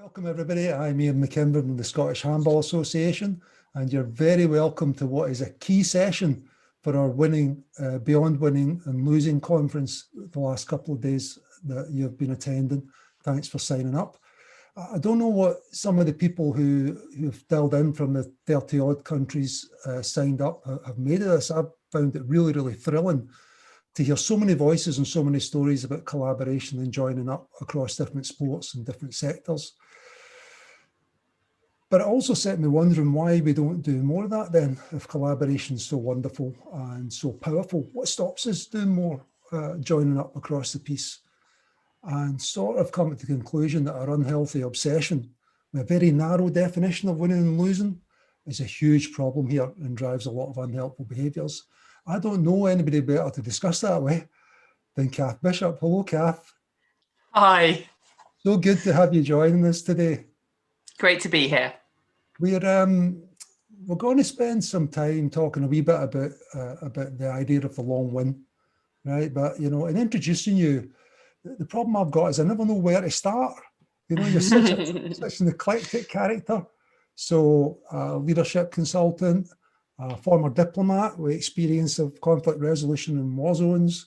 Welcome everybody, I'm Ian McKinnon from the Scottish Handball Association, and you're very welcome to what is a key session for our Beyond Winning and Losing conference the last couple of days that you've been attending. Thanks for signing up. I don't know what some of the people who've dialed in from the 30 odd countries signed up have made of this. I've found it really, really thrilling to hear so many voices and so many stories about collaboration and joining up across different sports and different sectors. But it also set me wondering why we don't do more of that then, if collaboration is so wonderful and so powerful. What stops us doing more joining up across the piece? And sort of come to the conclusion that our unhealthy obsession with a very narrow definition of winning and losing is a huge problem here and drives a lot of unhelpful behaviours. I don't know anybody better to discuss that way than Cath Bishop. Hello, Cath. Hi. So good to have you joining us today. Great to be here. We're going to spend some time talking a wee bit about the idea of the long win, right? But in introducing you, the problem I've got is I never know where to start. You're such an eclectic character. So, leadership consultant, former diplomat with experience of conflict resolution in war zones,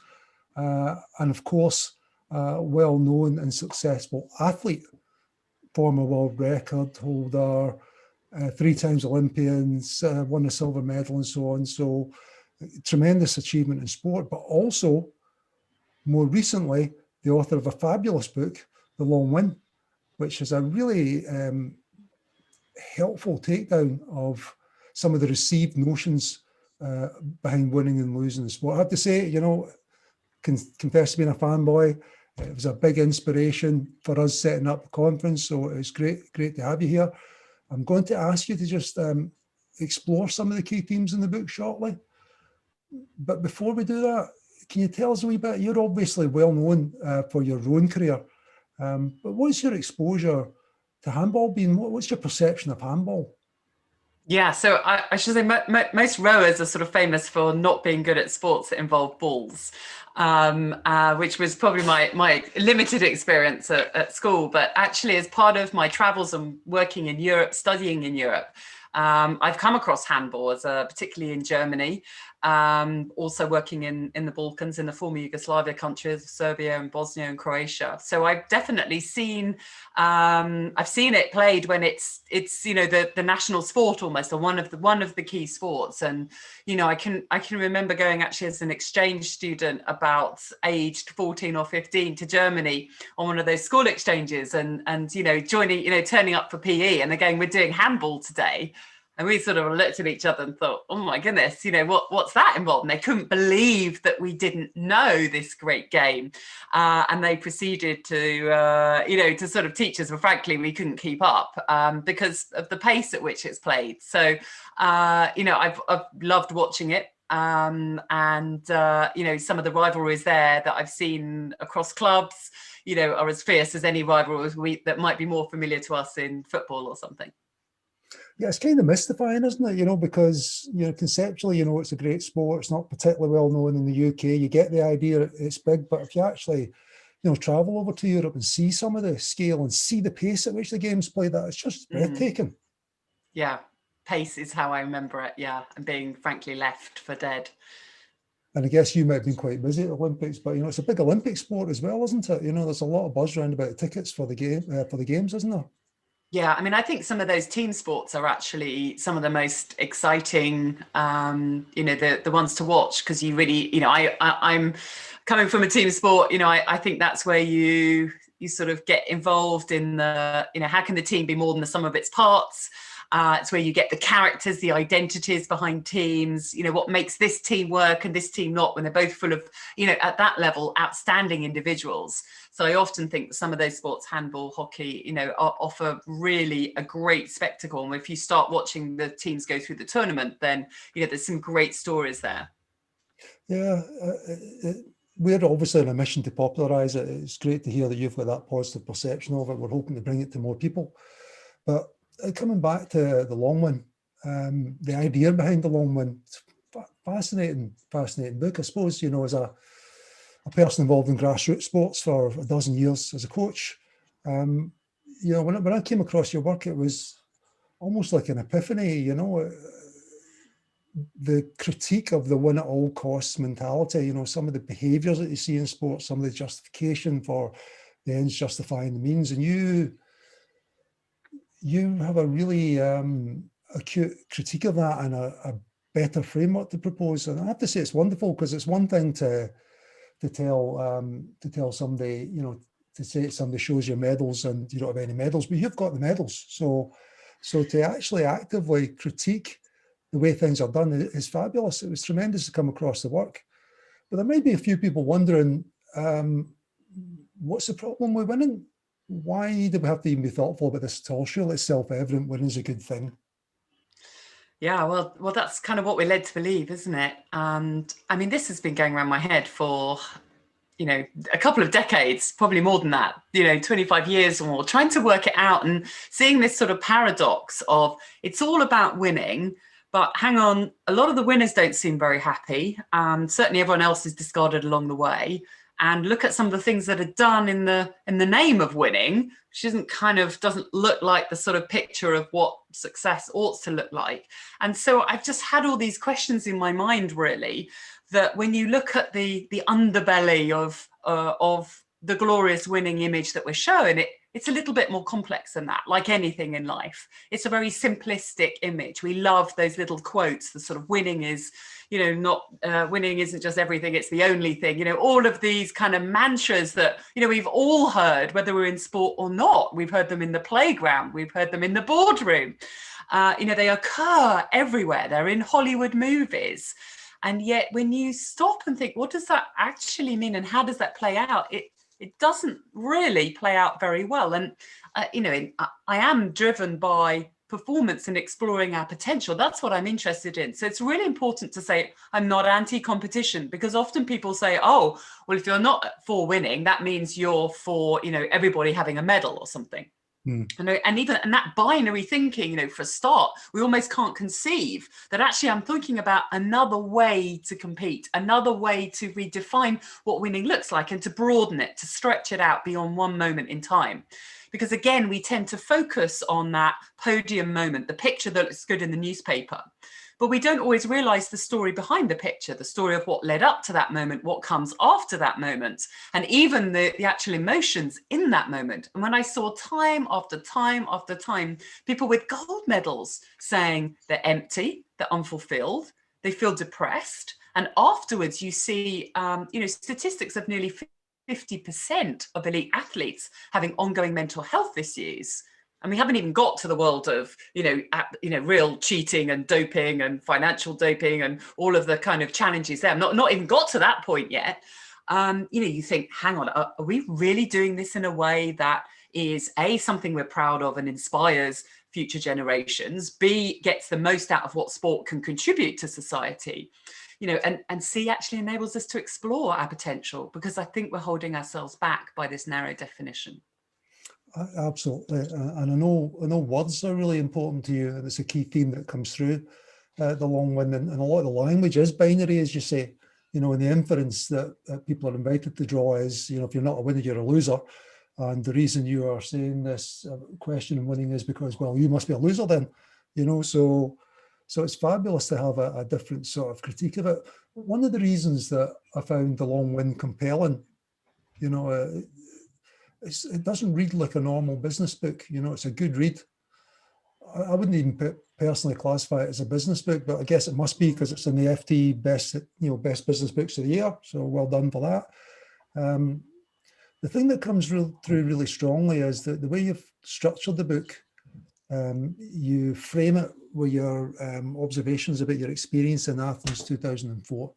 and of course, well-known and successful athlete, former world record holder, 3 times Olympians, won a silver medal and so on. So tremendous achievement in sport, but also more recently, the author of a fabulous book, The Long Win, which is a really helpful takedown of some of the received notions behind winning and losing in sport. I have to say, confess to being a fanboy. It was a big inspiration for us setting up the conference, so it's great to have you here. I'm going to ask you to just explore some of the key themes in the book shortly. But before we do that, can you tell us a wee bit? You're obviously well known for your own career, but what's your exposure to handball been? What's your perception of handball? Yeah, so I should say most rowers are sort of famous for not being good at sports that involve balls, which was probably my limited experience at school. But actually, as part of my travels and working in Europe, studying in Europe, I've come across handball, particularly in Germany, also working in the Balkans, in the former Yugoslavia countries, Serbia and Bosnia and Croatia. So I've definitely seen it played when it's the national sport almost, or one of the key sports. And I can remember going actually as an exchange student about aged 14 or 15 to Germany on one of those school exchanges, and joining, turning up for PE, and again, we're doing handball today. And we sort of looked at each other and thought, oh my goodness, what's that involved? And they couldn't believe that we didn't know this great game. And they proceeded to sort of teach us, but frankly, we couldn't keep up because of the pace at which it's played. So, I've loved watching it. Some of the rivalries there that I've seen across clubs, are as fierce as any rivalries that might be more familiar to us in football or something. Yeah, it's kind of mystifying, isn't it? Because conceptually, it's a great sport. It's not particularly well known in the UK. You get the idea it's big, but if you actually, travel over to Europe and see some of the scale and see the pace at which the game's played, it's just breathtaking. Yeah, pace is how I remember it. Yeah, and being frankly left for dead. And I guess you might have been quite busy at the Olympics, but it's a big Olympic sport as well, isn't it? There's a lot of buzz around about tickets for the games, isn't there? Yeah, I mean, I think some of those team sports are actually some of the most exciting, the ones to watch, because you really, I'm coming from a team sport, I think that's where you sort of get involved in the, how can the team be more than the sum of its parts? It's where you get the characters, the identities behind teams, what makes this team work and this team not, when they're both full of, at that level, outstanding individuals. So I often think some of those sports, handball, hockey, offer really a great spectacle. And if you start watching the teams go through the tournament, then, there's some great stories there. Yeah, we're obviously on a mission to popularise it. It's great to hear that you've got that positive perception of it. We're hoping to bring it to more people. But coming back to the long win, the idea behind the long win, it's fascinating book. I suppose, as a person involved in grassroots sports for a dozen years as a coach, you know, when I came across your work, it was almost like an epiphany, you know, the critique of the win at all costs mentality, you know, some of the behaviours that you see in sports, some of the justification for the ends justifying the means, and you have a really acute critique of that and a better framework to propose. And I have to say it's wonderful, because it's one thing to tell somebody, you know, to say somebody shows your medals and you don't have any medals, but you've got the medals. So to actually actively critique the way things are done is fabulous. It was tremendous to come across the work. But there might be a few people wondering, what's the problem with winning? Why do we have to even be thoughtful about this at all? Surely it's self-evident winning is a good thing. Yeah, well, that's kind of what we're led to believe, isn't it? And I mean, this has been going around my head for, you know, a couple of decades, probably more than that, you know, 25 years or more, trying to work it out and seeing this sort of paradox of it's all about winning, but hang on, a lot of the winners don't seem very happy. Certainly everyone else is discarded along the way. And look at some of the things that are done in the name of winning, which doesn't look like the sort of picture of what success ought to look like. And so I've just had all these questions in my mind, really, that when you look at the underbelly of the glorious winning image that we're showing, it's a little bit more complex than that. Like anything in life, it's a very simplistic image. We love those little quotes, the sort of winning is, you know, not winning isn't just everything, it's the only thing, you know, all of these kind of mantras that, you know, we've all heard, whether we're in sport or not. We've heard them in the playground, we've heard them in the boardroom. You know, they occur everywhere. They're in Hollywood movies. And yet when you stop and think, what does that actually mean and how does that play out? It doesn't really play out very well. And, you know, I am driven by performance and exploring our potential. That's what I'm interested in. So it's really important to say I'm not anti-competition, because often people say, oh, well, if you're not for winning, that means you're for, you know, everybody having a medal or something. And even that binary thinking, you know, for a start, we almost can't conceive that actually I'm thinking about another way to compete, another way to redefine what winning looks like and to broaden it, to stretch it out beyond one moment in time. Because again, we tend to focus on that podium moment, the picture that looks good in the newspaper. But we don't always realize the story behind the picture, the story of what led up to that moment, what comes after that moment, and even the actual emotions in that moment. And when I saw time after time after time, people with gold medals saying they're empty, they're unfulfilled, they feel depressed. And afterwards, you see, you know, statistics of nearly 50% of elite athletes having ongoing mental health issues. And we haven't even got to the world of, you know, real cheating and doping and financial doping and all of the kind of challenges there. Not even got to that point yet. You know, you think, hang on, are we really doing this in a way that is A, something we're proud of and inspires future generations, B, gets the most out of what sport can contribute to society, you know, and C, actually enables us to explore our potential, because I think we're holding ourselves back by this narrow definition. Absolutely, and I know words are really important to you, and it's a key theme that comes through the long win, and a lot of the language is binary, as you say, you know, and the inference that people are invited to draw is, you know, if you're not a winner, you're a loser, and the reason you are saying this question in winning is because, well, you must be a loser then, you know, so it's fabulous to have a different sort of critique of it. One of the reasons that I found the long win compelling, you know, it doesn't read like a normal business book. You know, it's a good read. I wouldn't even personally classify it as a business book, but I guess it must be because it's in the FT best business books of the year. So well done for that. The thing that comes through really strongly is that the way you've structured the book, you frame it with your observations about your experience in Athens 2004.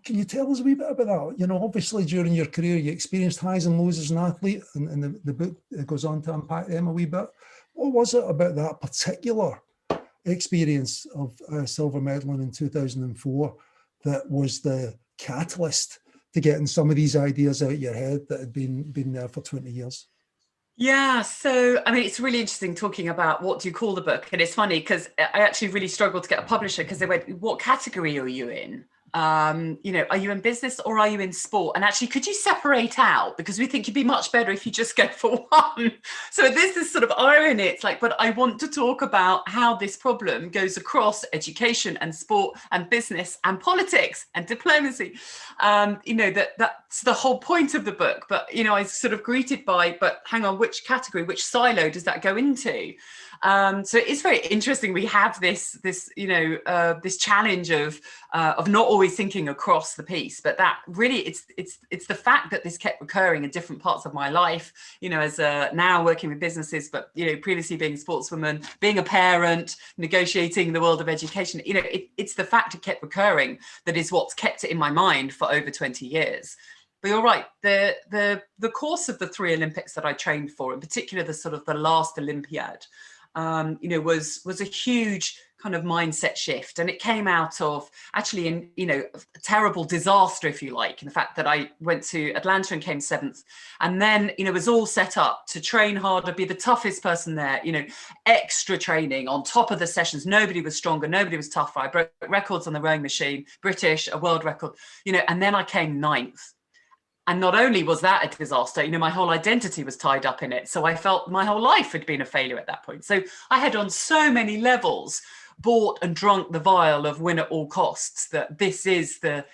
Can you tell us a wee bit about that? You know, obviously during your career, you experienced highs and lows as an athlete, and the book goes on to unpack them a wee bit. What was it about that particular experience of silver medaling in 2004 that was the catalyst to getting some of these ideas out of your head that had been there for 20 years? Yeah, so I mean, it's really interesting talking about what do you call the book, and it's funny because I actually really struggled to get a publisher because they went, "What category are you in?" You know, are you in business or are you in sport? And actually, could you separate out? Because we think you'd be much better if you just go for one. So there's this sort of irony. It's like, but I want to talk about how this problem goes across education and sport and business and politics and diplomacy. You know, that's the whole point of the book. But, you know, I was sort of greeted by, but hang on, which category, which silo does that go into? So it's very interesting. We have this you know, this challenge of not always thinking across the piece, but that really it's the fact that this kept recurring in different parts of my life. You know, as now working with businesses, but you know, previously being a sportswoman, being a parent, negotiating the world of education. You know, it's the fact it kept recurring that is what's kept it in my mind for over 20 years. But you're right, the course of the 3 Olympics that I trained for, in particular the sort of the last Olympiad, you know, was a huge kind of mindset shift. And it came out of actually in, you know, a terrible disaster, if you like, in the fact that I went to Atlanta and came 7th. And then, you know, was all set up to train harder, be the toughest person there, you know, extra training on top of the sessions. Nobody was stronger, nobody was tougher. I broke records on the rowing machine, British, a world record, you know, and then I came 9th. And not only was that a disaster, you know, my whole identity was tied up in it. So I felt my whole life had been a failure at that point. So I had on so many levels bought and drunk the vial of win at all costs, that this is the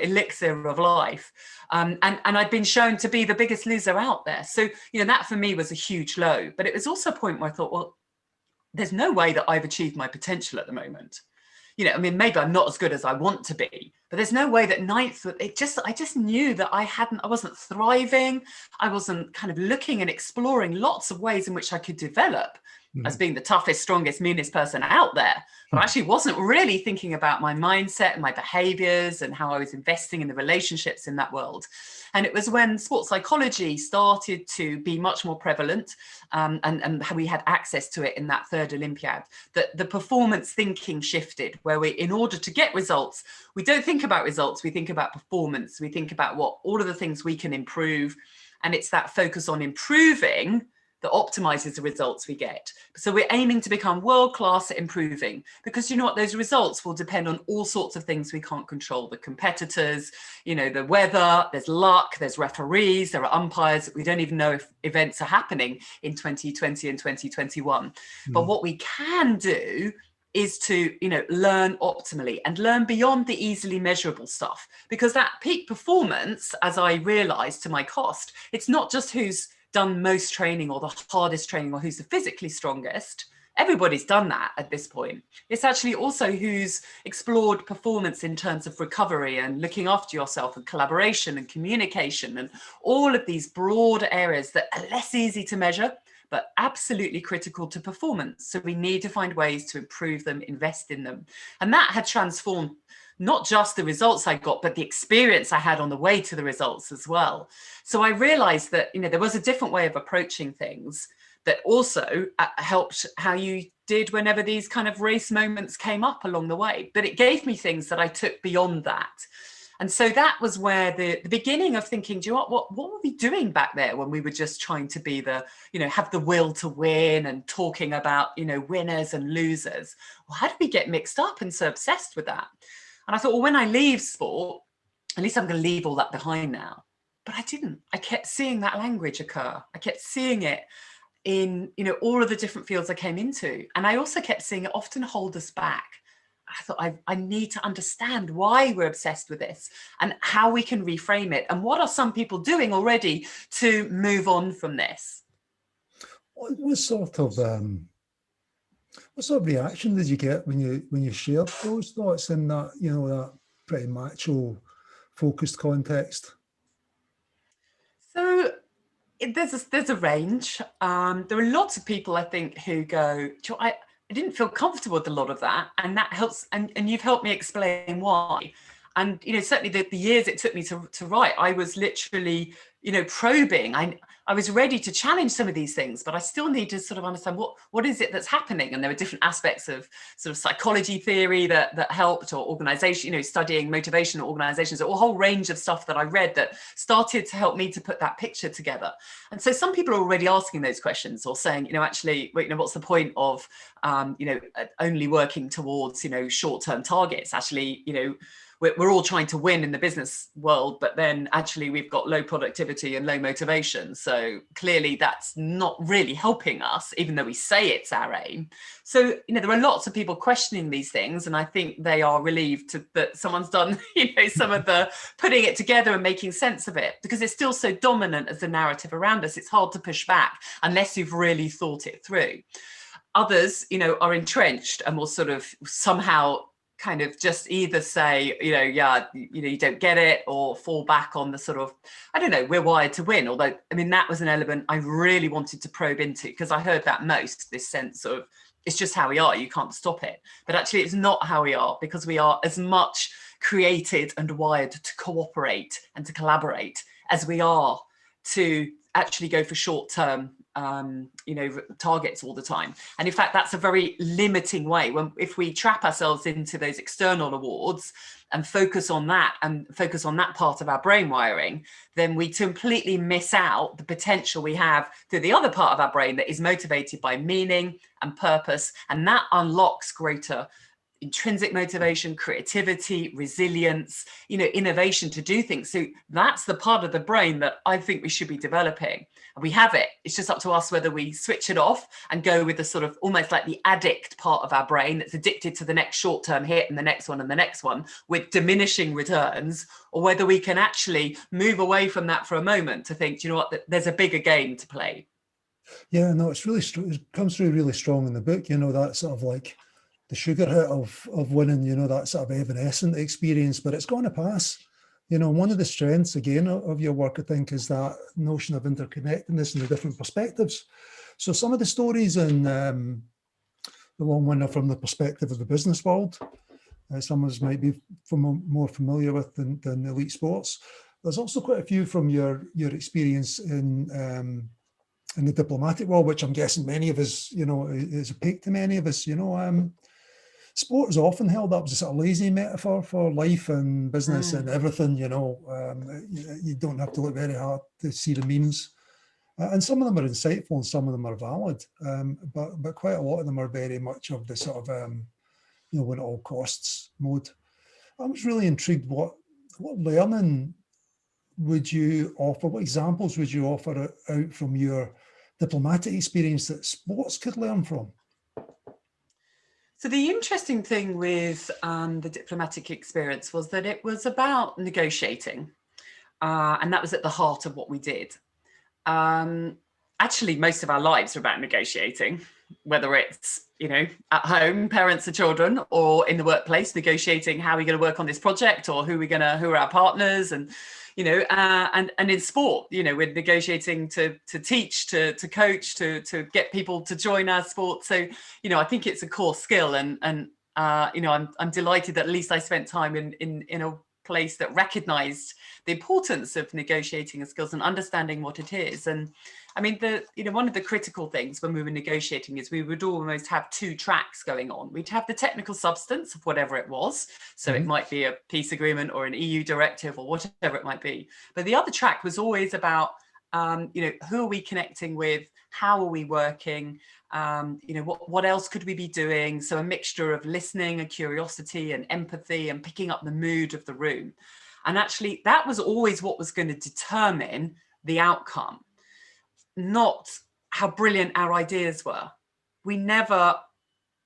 elixir of life. And I'd been shown to be the biggest loser out there. So, you know, that for me was a huge low. But it was also a point where I thought, well, there's no way that I've achieved my potential at the moment. You know, I mean, maybe I'm not as good as I want to be, but there's no way that 9th, I just knew that I wasn't thriving. I wasn't kind of looking and exploring lots of ways in which I could develop as being the toughest, strongest, meanest person out there. But I actually wasn't really thinking about my mindset and my behaviors and how I was investing in the relationships in that world. And it was when sports psychology started to be much more prevalent, and how we had access to it in that 3rd Olympiad, that the performance thinking shifted, where we, in order to get results, we don't think about results, we think about performance. We think about what all of the things we can improve. And it's that focus on improving that optimizes the results we get. So we're aiming to become world-class at improving, because you know what, those results will depend on all sorts of things we can't control. The competitors, you know, the weather, there's luck, there's referees, there are umpires. We don't even know if events are happening in 2020 and 2021. But what we can do is to, you know, learn optimally and learn beyond the easily measurable stuff, because that peak performance, as I realized to my cost, it's not just who's done most training or the hardest training or who's the physically strongest. Everybody's done that at this point. It's actually also who's explored performance in terms of recovery and looking after yourself and collaboration and communication and all of these broad areas that are less easy to measure, but absolutely critical to performance. So we need to find ways to improve them, invest in them. And that had transformed not just the results I got, but the experience I had on the way to the results as well. So I realized that, you know, there was a different way of approaching things that also helped how you did whenever these kind of race moments came up along the way. But it gave me things that I took beyond that. And so that was where the beginning of thinking, do you know what were we doing back there when we were just trying to be the, you know, have the will to win and talking about, you know, winners and losers? Well, how did we get mixed up and so obsessed with that? And I thought, well, when I leave sport, at least I'm going to leave all that behind now. But I didn't. I kept seeing that language occur. I kept seeing it in, you know, all of the different fields I came into. And I also kept seeing it often hold us back. I thought, I need to understand why we're obsessed with this and how we can reframe it. And what are some people doing already to move on from this? What sort of reaction did you get when you shared those thoughts in that, you know, that pretty macho focused context? So there's a range. There are lots of people, I think, who go, I didn't feel comfortable with a lot of that, and that helps. And you've helped me explain why. And, you know, certainly the years it took me to write, I was literally, you know, probing. I was ready to challenge some of these things, but I still need to sort of understand what is it that's happening. And there were different aspects of sort of psychology theory that helped, or organization, you know, studying motivation or organizations, or a whole range of stuff that I read that started to help me to put that picture together. And so some people are already asking those questions, or saying, you know, actually, you know, what's the point of, you know, only working towards, you know, short-term targets? Actually, you know, we're all trying to win in the business world, but then actually we've got low productivity and low motivation. So clearly that's not really helping us, even though we say it's our aim. So, there are lots of people questioning these things, and I think they are relieved that someone's done, some of the putting it together and making sense of it, because it's still so dominant as the narrative around us. It's hard to push back unless you've really thought it through. Others, are entrenched and will sort of somehow kind of just either say, you don't get it, or fall back on the sort of, I don't know, we're wired to win. Although, that was an element I really wanted to probe into, because I heard that most, this sense of it's just how we are, you can't stop it. But actually it's not how we are, because we are as much created and wired to cooperate and to collaborate as we are to actually go for short-term targets all the time. And in fact, that's a very limiting way. If we trap ourselves into those external awards and focus on that part of our brain wiring, then we completely miss out the potential we have through the other part of our brain that is motivated by meaning and purpose. And that unlocks greater intrinsic motivation, creativity, resilience, innovation to do things. So that's the part of the brain that I think we should be developing. We have it. It's just up to us whether we switch it off and go with the sort of almost like the addict part of our brain that's addicted to the next short-term hit and the next one and the next one with diminishing returns, or whether we can actually move away from that for a moment to think, do you know what, there's a bigger game to play. Yeah, no, it's really it comes through really strong in the book, that sort of like the sugar hit of winning, that sort of evanescent experience, but it's going to pass. One of the strengths, again, of your work, I think, is that notion of interconnectedness and the different perspectives. So some of the stories in The Long Win are from the perspective of the business world. Some of us might be more familiar with than elite sports. There's also quite a few from your experience in the diplomatic world, which I'm guessing many of us, is opaque to many of us. Sport is often held up as a sort of lazy metaphor for life and business and everything, you don't have to look very hard to see the memes. And some of them are insightful and some of them are valid. But quite a lot of them are very much of the sort of, win at all costs mode. I was really intrigued, what learning would you offer? What examples would you offer out from your diplomatic experience that sports could learn from? So the interesting thing with the diplomatic experience was that it was about negotiating, and that was at the heart of what we did. Actually, most of our lives are about negotiating, whether it's, at home, parents and children, or in the workplace, negotiating how we're going to work on this project, or who are our partners, and and in sport, we're negotiating to teach, to coach, to get people to join our sport. So, I think it's a core skill, and I'm delighted that at least I spent time in a place that recognized the importance of negotiating skills and understanding what it is. And I mean, one of the critical things when we were negotiating is we would almost have two tracks going on. We'd have the technical substance of whatever it was. So it might be a peace agreement or an EU directive or whatever it might be. But the other track was always about, who are we connecting with? How are we working? What else could we be doing? So a mixture of listening and curiosity and empathy and picking up the mood of the room. And actually, that was always what was going to determine the outcome, not how brilliant our ideas were. We never,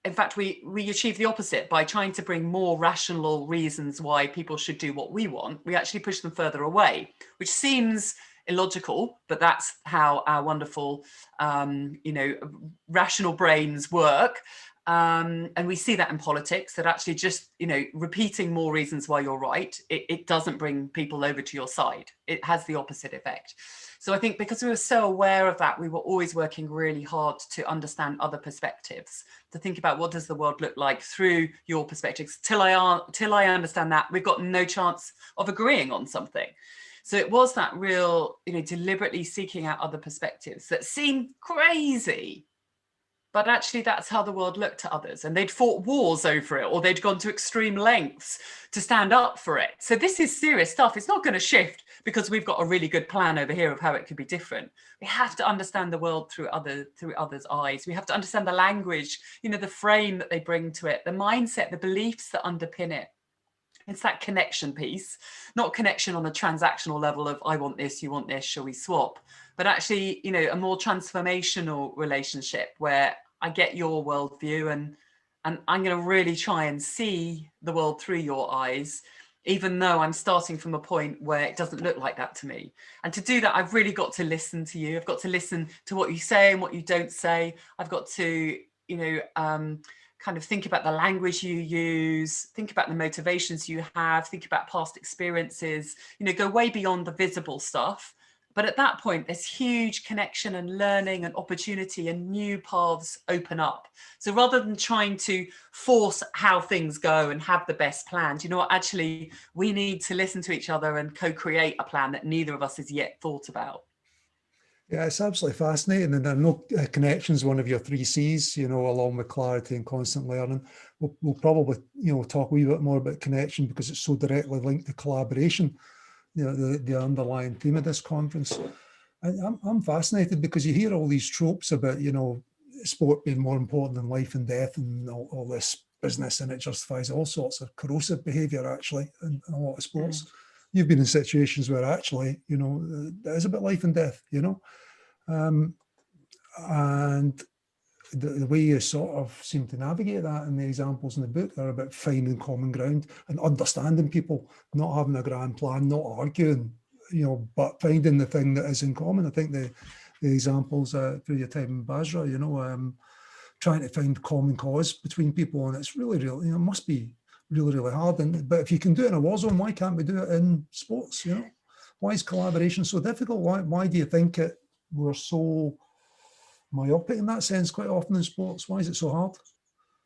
in fact, we achieved the opposite by trying to bring more rational reasons why people should do what we want. We actually push them further away, which seems illogical, but that's how our wonderful, rational brains work. And we see that in politics, that actually just, repeating more reasons why you're right, it doesn't bring people over to your side. It has the opposite effect. So I think because we were so aware of that, we were always working really hard to understand other perspectives, to think about what does the world look like through your perspectives. Till I understand that, we've got no chance of agreeing on something. So it was that real, deliberately seeking out other perspectives that seem crazy, but actually that's how the world looked to others, and they'd fought wars over it, or they'd gone to extreme lengths to stand up for it. So this is serious stuff. It's not going to shift because we've got a really good plan over here of how it could be different. We have to understand the world through others' eyes. We have to understand the language, the frame that they bring to it, the mindset, the beliefs that underpin it. It's that connection piece, not connection on a transactional level of I want this, you want this, shall we swap? But actually, you know, a more transformational relationship where I get your worldview and I'm going to really try and see the world through your eyes, even though I'm starting from a point where it doesn't look like that to me. And to do that, I've really got to listen to you. I've got to listen to what you say and what you don't say. I've got to, you know, kind of think about the language you use, think about the motivations you have, think about past experiences, you know, go way beyond the visible stuff. But at that point, there's huge connection and learning and opportunity, and new paths open up. So rather than trying to force how things go and have the best plans, you know what, actually, we need to listen to each other and co-create a plan that neither of us has yet thought about. Yeah, it's absolutely fascinating. And I know connection's one of your 3Cs, you know, along with clarity and constant learning. We'll probably, you know, talk a wee bit more about connection because it's so directly linked to collaboration, you know, the underlying theme of this conference. I'm fascinated because you hear all these tropes about, you know, sport being more important than life and death and all this business, and it justifies all sorts of corrosive behaviour, actually, in a lot of sports. You've been in situations where actually, you know, it is about life and death, you know. And the way you sort of seem to navigate that in the examples in the book are about finding common ground and understanding people, not having a grand plan, not arguing, you know, but finding the thing that is in common. I think the examples through your time in Basra, you know, trying to find common cause between people, and it's really, you know, it must be really, really hard. But if you can do it in a war zone, why can't we do it in sports, you know? Why is collaboration so difficult? Why do you think we're so myopic in that sense quite often in sports? Why is it so hard?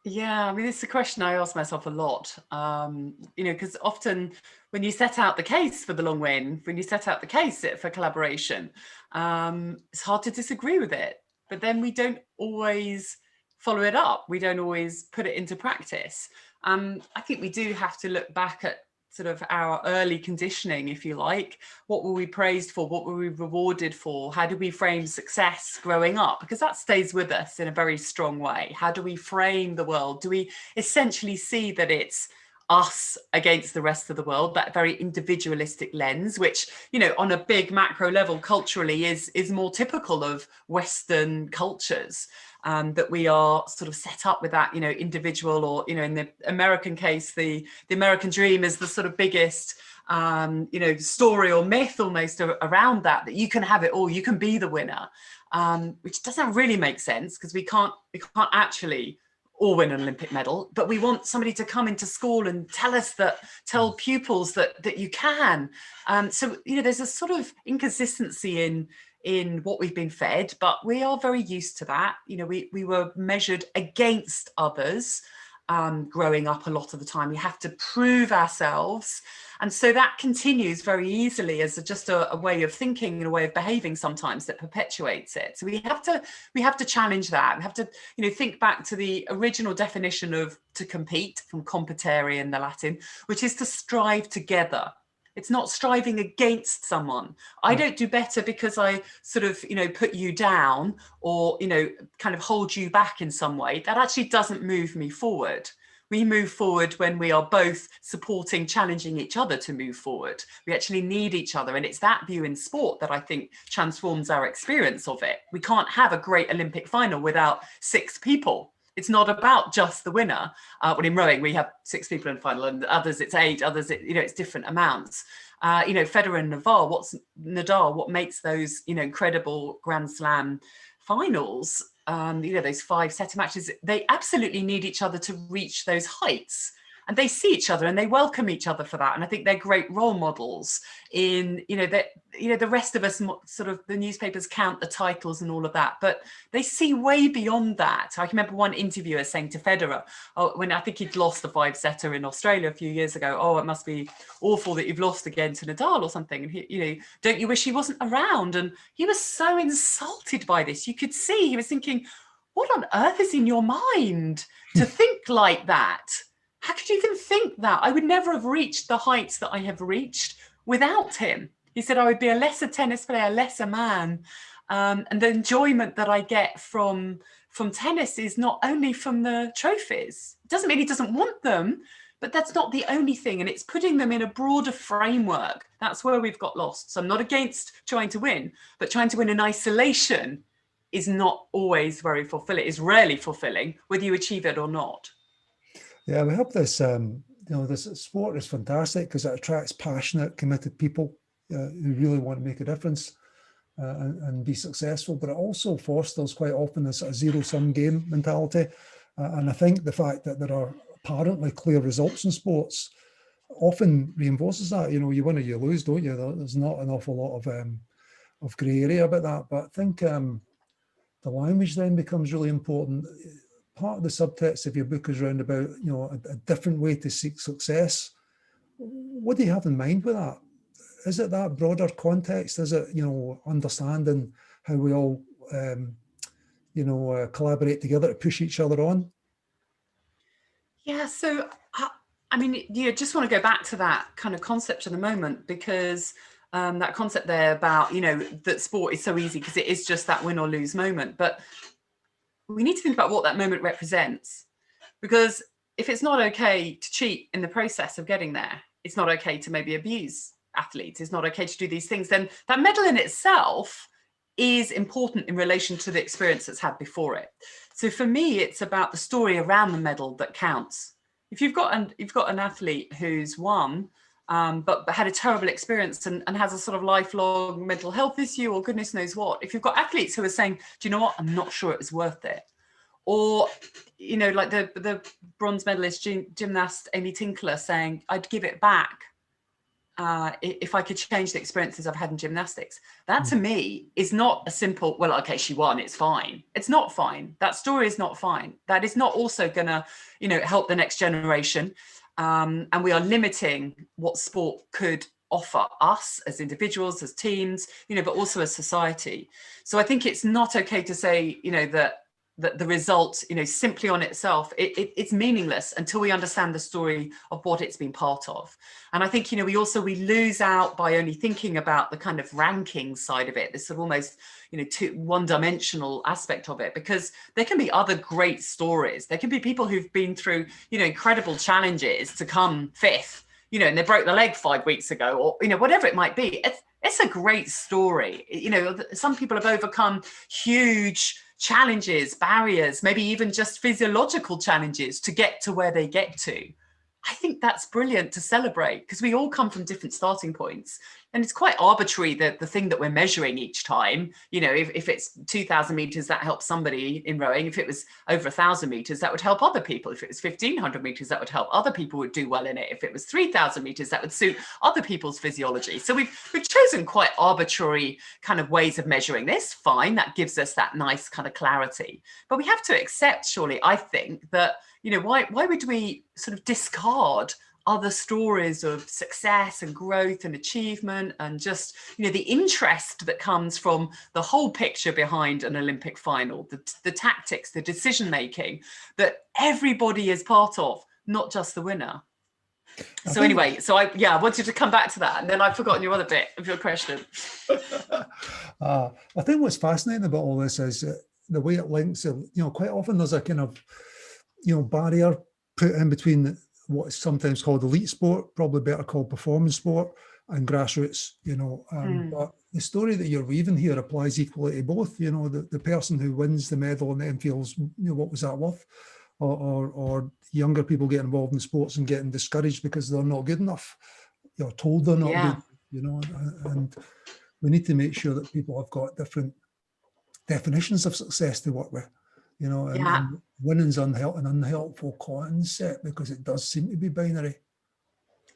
Yeah, I mean, it's a question I ask myself a lot, you know, because often when you set out the case for the long win, when you set out the case for collaboration, it's hard to disagree with it. But then we don't always follow it up. We don't always put it into practice. I think we do have to look back at sort of our early conditioning, if you like. What were we praised for? What were we rewarded for? How do we frame success growing up? Because that stays with us in a very strong way. How do we frame the world? Do we essentially see that it's us against the rest of the world, that very individualistic lens, which, you know, on a big macro level culturally is more typical of Western cultures? That we are sort of set up with that, you know, individual, or, you know, in the American case, the American dream is the sort of biggest, you know, story or myth almost around that you can have it all, you can be the winner, which doesn't really make sense because we can't actually all win an Olympic medal, but we want somebody to come into school and tell pupils that you can. So, you know, there's a sort of inconsistency in what we've been fed, but we are very used to that. You know, we were measured against others growing up a lot of the time. We have to prove ourselves. And so that continues very easily as just a way of thinking and a way of behaving sometimes that perpetuates it. So we have to challenge that. We have to, you know, think back to the original definition of to compete, from competere in the Latin, which is to strive together. It's not striving against someone. I don't do better because I sort of, you know, put you down or, you know, kind of hold you back in some way. That actually doesn't move me forward. We move forward when we are both supporting, challenging each other to move forward. We actually need each other. And it's that view in sport that I think transforms our experience of it. We can't have a great Olympic final without 6 people. It's not about just the winner. Well, in rowing, we have 6 people in the final, and others it's 8, others, you know, it's different amounts. You know, Federer and Nadal, what makes those, you know, incredible Grand Slam finals, you know, those 5-set matches, they absolutely need each other to reach those heights. And they see each other and they welcome each other for that. And I think they're great role models in, you know, that, you know, the rest of us sort of, the newspapers count the titles and all of that, but they see way beyond that. I can remember one interviewer saying to Federer, when I think he'd lost the 5-setter in Australia a few years ago, oh, it must be awful that you've lost again to Nadal or something. And he, you know, don't you wish he wasn't around? And he was so insulted by this. You could see he was thinking, what on earth is in your mind to think like that? How could you even think that? I would never have reached the heights that I have reached without him. He said I would be a lesser tennis player, a lesser man. And the enjoyment that I get from tennis is not only from the trophies. It doesn't mean he doesn't want them, But that's not the only thing, and it's putting them in a broader framework. That's where we've got lost. So I'm not against trying to win, but trying to win in isolation is not always very fulfilling, is rarely fulfilling, whether you achieve it or not. Yeah, we hope this, this sport is fantastic because it attracts passionate, committed people who really want to make a difference and be successful. But it also fosters quite often this zero-sum game mentality. And I think the fact that there are apparently clear results in sports often reinforces that. You win or you lose, don't you? There's not an awful lot of grey area about that. But I think the language then becomes really important. Part of the subtext of your book is around about, a different way to seek success. What do you have in mind with that? Is it that broader context? Is it, understanding how we all, collaborate together to push each other on? Yeah, so, I mean, just want to go back to that kind of concept at the moment, because that concept there about, that sport is so easy because it is just that win or lose moment. But we need to think about what that moment represents, because if it's not okay to cheat in the process of getting there, it's not okay to maybe abuse athletes, it's not okay to do these things, then that medal in itself is important in relation to the experience that's had before it. So for me, it's about the story around the medal that counts. If you've got an athlete who's won, but had a terrible experience and has a sort of lifelong mental health issue or goodness knows what, if you've got athletes who are saying, do you know what, I'm not sure it was worth it. Or, like the bronze medalist gymnast Amy Tinkler saying, I'd give it back if I could change the experiences I've had in gymnastics. That to me is not a simple, well, okay, she won, it's fine. It's not fine. That story is not fine. That is not also gonna, help the next generation. And we are limiting what sport could offer us as individuals, as teams, but also as society. So I think it's not okay to say, that the result, simply on itself, it's meaningless until we understand the story of what it's been part of. And I think, we lose out by only thinking about the kind of ranking side of it, this sort of almost, one-dimensional aspect of it, because there can be other great stories. There can be people who've been through, incredible challenges to come fifth, and they broke their leg 5 weeks ago, or, whatever it might be. It's a great story. Some people have overcome huge challenges, barriers, maybe even just physiological challenges to get to where they get to. I think that's brilliant to celebrate, because we all come from different starting points. And it's quite arbitrary that the thing that we're measuring each time, if it's 2,000 meters, that helps somebody in rowing. If it was over 1,000 meters, that would help other people. If it was 1,500 meters, that would help other people would do well in it. If it was 3,000 meters, that would suit other people's physiology. So we've chosen quite arbitrary kind of ways of measuring this. Fine, that gives us that nice kind of clarity. But we have to accept, surely, I think, that, why would we sort of discard other stories of success and growth and achievement and just, the interest that comes from the whole picture behind an Olympic final, the tactics, the decision-making that everybody is part of, not just the winner. So anyway, I wanted to come back to that, and then I've forgotten your other bit of your question. I think what's fascinating about all this is the way it links, quite often there's a kind of, barrier put in between what is sometimes called elite sport, probably better called performance sport, and grassroots, but the story that you're weaving here applies equally to both. The person who wins the medal and then feels, what was that worth? Or younger people get involved in sports and getting discouraged because they're not good enough. You're told they're not good, and we need to make sure that people have got different definitions of success to work with. And winning's an unhelpful concept because it does seem to be binary.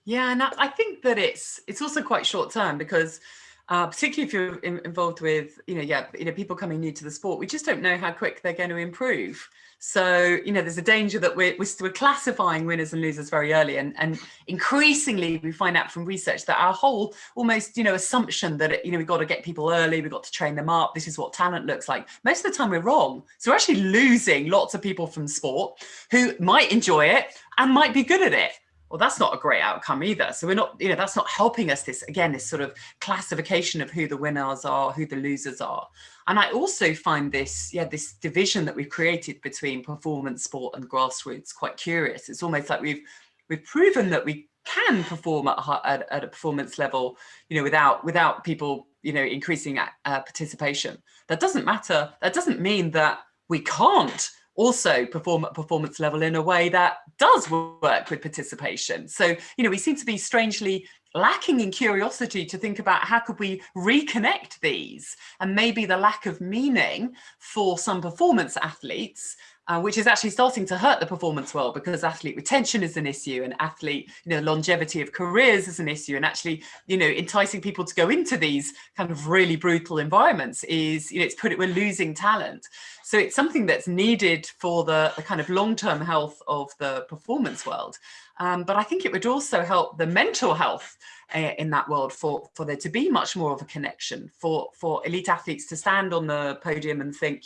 Yeah, and I think that it's also quite short term, because particularly if you're involved with, people coming new to the sport, we just don't know how quick they're going to improve. So, there's a danger that we're classifying winners and losers very early. And increasingly, we find out from research that our whole almost, assumption that, we've got to get people early, we've got to train them up, this is what talent looks like. Most of the time we're wrong. So we're actually losing lots of people from sport who might enjoy it and might be good at it. Well, that's not a great outcome either. So we're not, that's not helping us, this sort of classification of who the winners are, who the losers are. And I also find this division that we've created between performance sport and grassroots quite curious. It's almost like we've We've proven that we can perform at a performance level, without people, increasing participation. That doesn't matter. That doesn't mean that we can't also perform at performance level in a way that does work with participation. So, we seem to be strangely lacking in curiosity to think about how could we reconnect these, and maybe the lack of meaning for some performance athletes, which is actually starting to hurt the performance world, because athlete retention is an issue, and athlete, longevity of careers is an issue, and actually, enticing people to go into these kind of really brutal environments is, we're losing talent. So it's something that's needed for the kind of long-term health of the performance world. But I think it would also help the mental health in that world for there to be much more of a connection, for elite athletes to stand on the podium and think,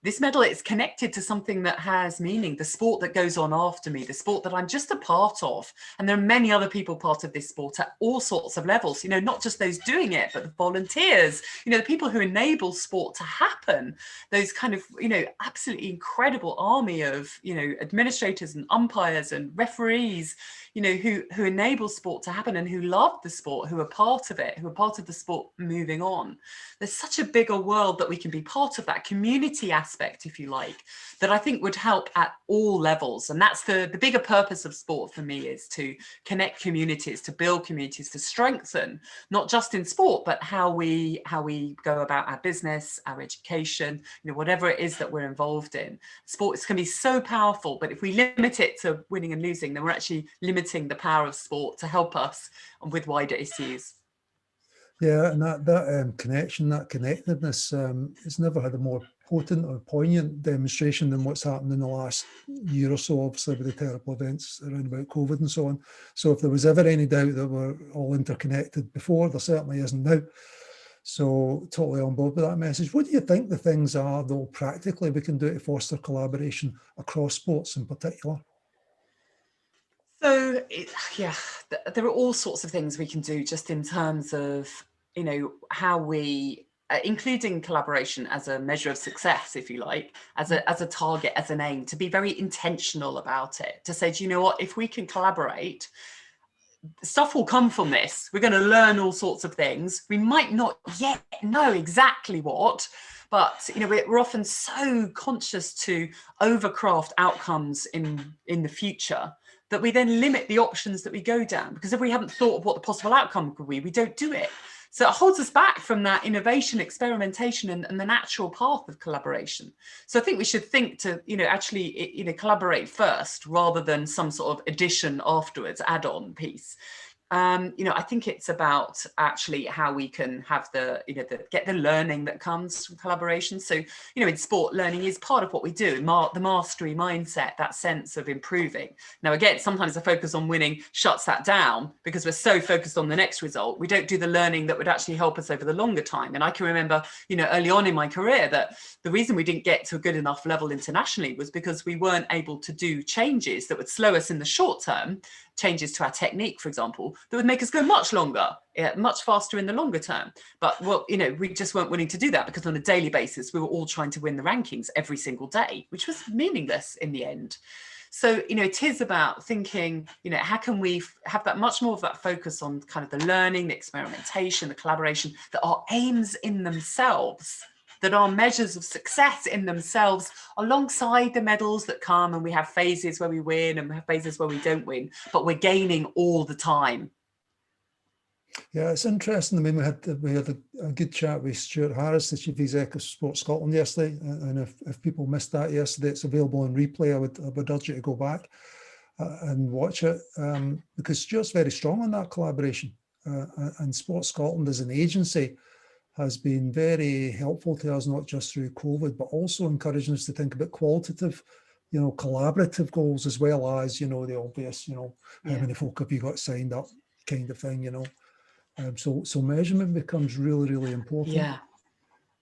this medal is connected to something that has meaning, the sport that goes on after me, the sport that I'm just a part of. And there are many other people part of this sport at all sorts of levels, not just those doing it, but the volunteers, the people who enable sport to happen, those kind of, absolutely incredible army of, administrators and umpires and referees, who enable sport to happen and who love the sport, who are part of it, who are part of the sport moving on. There's such a bigger world that we can be part of, that community aspect, if you like, that I think would help at all levels. And that's the bigger purpose of sport for me, is to connect communities, to build communities, to strengthen, not just in sport, but how we go about our business, our education, whatever it is that we're involved in. Sports can be so powerful, but if we limit it to winning and losing, then we're actually limiting the power of sport to help us with wider issues. Yeah, and that connection, that connectedness, it's never had a more potent or poignant demonstration than what's happened in the last year or so, obviously with the terrible events around about COVID and so on. So if there was ever any doubt that we're all interconnected before, there certainly isn't now. So totally on board with that message. What do you think the things are, though, practically we can do to foster collaboration across sports in particular? So, there are all sorts of things we can do just in terms of, how we, including collaboration as a measure of success, if you like, as a target, as an aim, to be very intentional about it, to say, do you know what, if we can collaborate, stuff will come from this. We're going to learn all sorts of things. We might not yet know exactly what, but we're often so conscious to overcraft outcomes in the future that we then limit the options that we go down, because if we haven't thought of what the possible outcome could be, we don't do it. So it holds us back from that innovation, experimentation, and the natural path of collaboration. So I think we should think to, actually, collaborate first rather than some sort of addition afterwards, add-on piece. I think it's about actually how we can have get the learning that comes from collaboration. So, in sport, learning is part of what we do. The mastery mindset, that sense of improving. Now, again, sometimes the focus on winning shuts that down because we're so focused on the next result. We don't do the learning that would actually help us over the longer time. And I can remember, early on in my career, that the reason we didn't get to a good enough level internationally was because we weren't able to do changes that would slow us in the short term, changes to our technique, for example, that would make us go much longer, much faster in the longer term. But we just weren't willing to do that because on a daily basis, we were all trying to win the rankings every single day, which was meaningless in the end. So, it is about thinking, how can we have that much more of that focus on kind of the learning, the experimentation, the collaboration, that are aims in themselves, that are measures of success in themselves, alongside the medals that come, and we have phases where we win and we have phases where we don't win, but we're gaining all the time. Yeah, it's interesting. I mean, we had a good chat with Stuart Harris, the Chief Executive of Sport Scotland, yesterday. And if people missed that yesterday, it's available on replay. I would urge you to go back and watch it, because Stuart's very strong on that collaboration. And Sport Scotland as an agency has been very helpful to us, not just through COVID, but also encouraging us to think about qualitative, collaborative goals, as well as, the obvious, how many folk have you got signed up kind of thing, So measurement becomes really, really important. Yeah.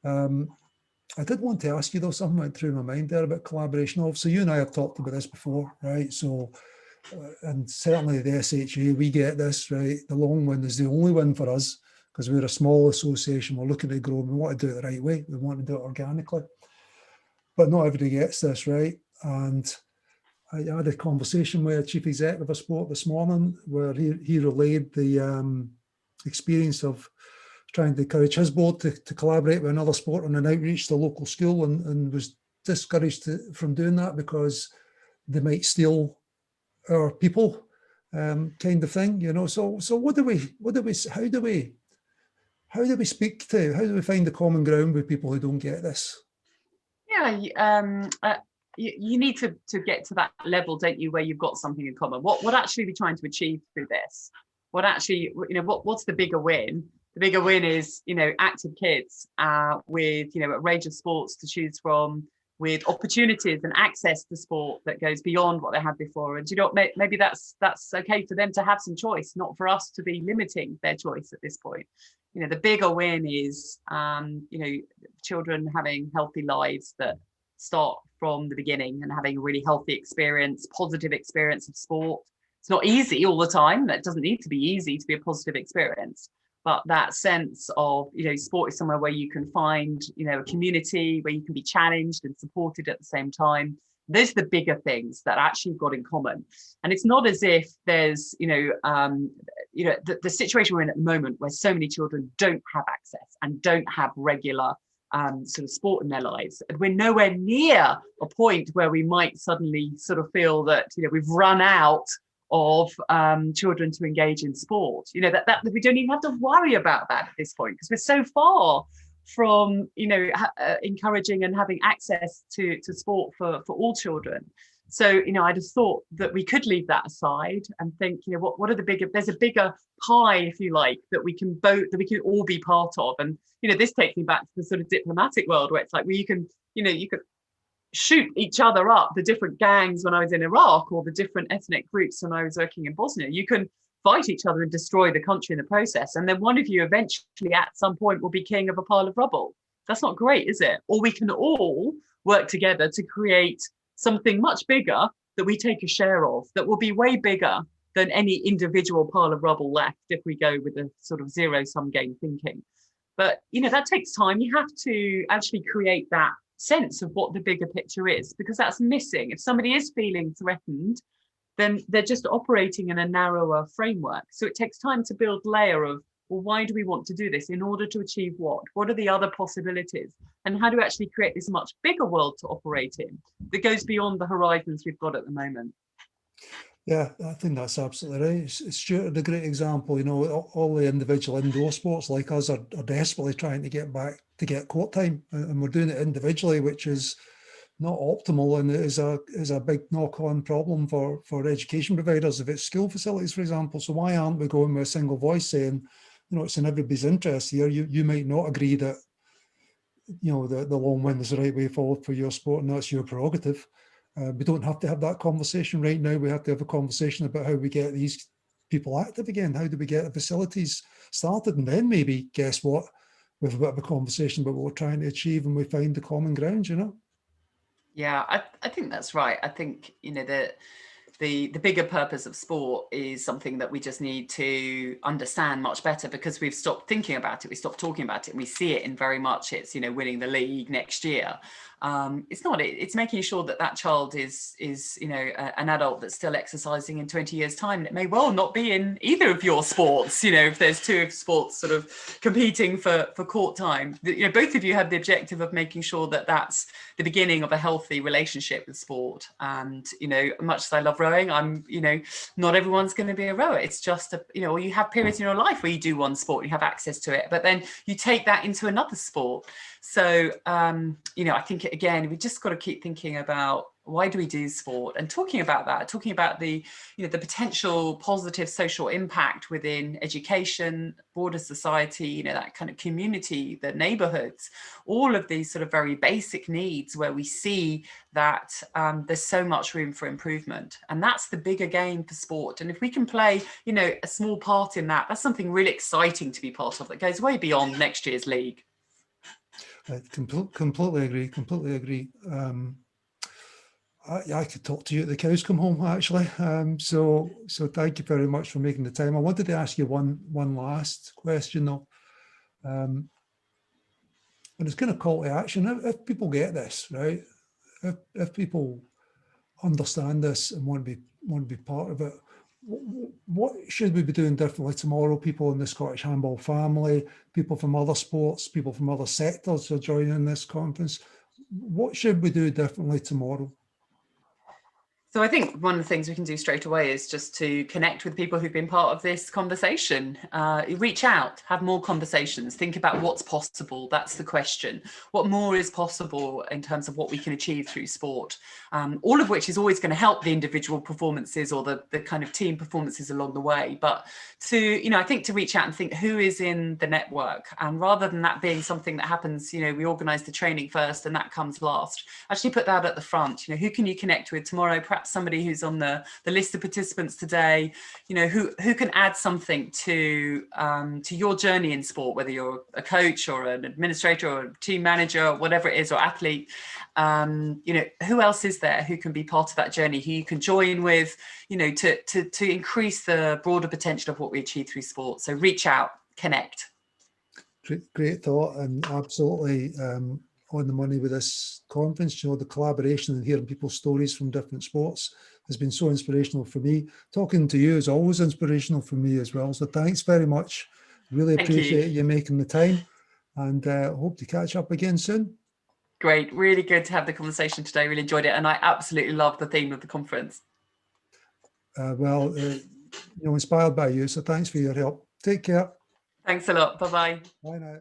I did want to ask you, though, something went through my mind there about collaboration. Obviously, you and I have talked about this before, right? So, and certainly the SHA, we get this, right? The long win is the only win for us, because we're a small association, we're looking to grow, we want to do it the right way, we want to do it organically. But not everybody gets this, right? And I had a conversation with a chief executive of sport this morning where he relayed the experience of trying to encourage his board to collaborate with another sport on an outreach to the local school, and was discouraged from doing that because they might steal our people, kind of thing, you know. So how do we speak to, how do we find the common ground with people who don't get this? Yeah, you need to get to that level, don't you, where you've got something in common. What actually are we trying to achieve through this? What actually, you know, what's the bigger win? The bigger win is, you know, active kids with, you know, a range of sports to choose from, with opportunities and access to sport that goes beyond what they had before. And you know, maybe that's okay for them to have some choice, not for us to be limiting their choice at this point. You know, the bigger win is, you know, children having healthy lives that start from the beginning and having a really healthy experience, positive experience of sport. It's not easy all the time. That doesn't need to be easy to be a positive experience. But that sense of, you know, sport is somewhere where you can find, you know, a community where you can be challenged and supported at the same time. Those are the bigger things that actually got in common. And it's not as if there's, the situation we're in at the moment where so many children don't have access and don't have regular sort of sport in their lives. And we're nowhere near a point where we might suddenly sort of feel that, you know, we've run out of children to engage in sport. You know, that we don't even have to worry about that at this point, because we're so far from, you know, encouraging and having access to sport for all children. So, you know, I just thought that we could leave that aside and think, you know, what are the bigger, there's a bigger pie, if you like, that we can all be part of. And, you know, this takes me back to the sort of diplomatic world where it's like, well, you can shoot each other up, the different gangs when I was in Iraq, or the different ethnic groups when I was working in Bosnia. You can fight each other and destroy the country in the process. And then one of you eventually at some point will be king of a pile of rubble. That's not great, is it? Or we can all work together to create something much bigger that we take a share of, that will be way bigger than any individual pile of rubble left if we go with a sort of zero-sum game thinking. But, you know, that takes time. You have to actually create that sense of what the bigger picture is, because that's missing. If somebody is feeling threatened, then they're just operating in a narrower framework. So it takes time to build layer of, well, why do we want to do this? In order to achieve what? What are the other possibilities? And how do we actually create this much bigger world to operate in that goes beyond the horizons we've got at the moment? Yeah, I think that's absolutely right. Stuart, a great example. You know, all the individual indoor sports like us are desperately trying to get back to get court time, and we're doing it individually, which is not optimal, and it is a big knock-on problem for education providers if it's school facilities, for example. So why aren't we going with a single voice saying, you know, it's in everybody's interest here. You might not agree that, you know, the long wind is the right way forward for your sport, and that's your prerogative. We don't have to have that conversation right now. We have to have a conversation about how we get these people active again. How do we get the facilities started? And then maybe, guess what, we have a bit of a conversation about what we're trying to achieve, and we find the common ground, you know? Yeah, I think that's right. I think, you know, the bigger purpose of sport is something that we just need to understand much better, because we've stopped thinking about it, we stopped talking about it, and we see it in very much it's, you know, winning the league next year. It's not, it's making sure that that child is you know, an adult that's still exercising in 20 years time. And it may well not be in either of your sports, you know, if there's two sports sort of competing for court time. You know, both of you have the objective of making sure that that's the beginning of a healthy relationship with sport. And, you know, much as I love rowing, I'm, you know, not everyone's going to be a rower. It's just you know, you have periods in your life where you do one sport, you have access to it, but then you take that into another sport. So, you know, I think, again, we just got to keep thinking about why do we do sport, and talking about that, talking about the, you know, the potential positive social impact within education, broader society, you know, that kind of community, the neighborhoods, all of these sort of very basic needs where we see that there's so much room for improvement. And that's the bigger game for sport. And if we can play, you know, a small part in that, that's something really exciting to be part of that goes way beyond next year's league. I completely agree. I could talk to you at the cows come home, actually. So thank you very much for making the time. I wanted to ask you one last question, though. And it's kind of call to action. If people get this, right? If people understand this and want to be part of it. What should we be doing differently tomorrow? People in the Scottish Handball family, people from other sports, people from other sectors are joining this conference. What should we do differently tomorrow? So I think one of the things we can do straight away is just to connect with people who've been part of this conversation. Reach out, have more conversations, think about what's possible. That's the question. What more is possible in terms of what we can achieve through sport? All of which is always going to help the individual performances or the kind of team performances along the way. But I think to reach out and think who is in the network, and rather than that being something that happens, we organise the training first and that comes last, actually put that at the front. Who can you connect with tomorrow? Perhaps somebody who's on the list of participants today, who can add something to your journey in sport, whether you're a coach or an administrator or a team manager or whatever it is, or athlete. Who else is there who can be part of that journey, who you can join with, to increase the broader potential of what we achieve through sport. So reach out, connect. Great thought, and absolutely on the money with this conference. The collaboration and hearing people's stories from different sports has been so inspirational for me. Talking to you is always inspirational for me as well. So thanks very much. Really appreciate you making the time, and hope to catch up again soon. Great. Really good to have the conversation today. Really enjoyed it. And I absolutely love the theme of the conference. Inspired by you. So thanks for your help. Take care. Thanks a lot. Bye-bye. Bye now.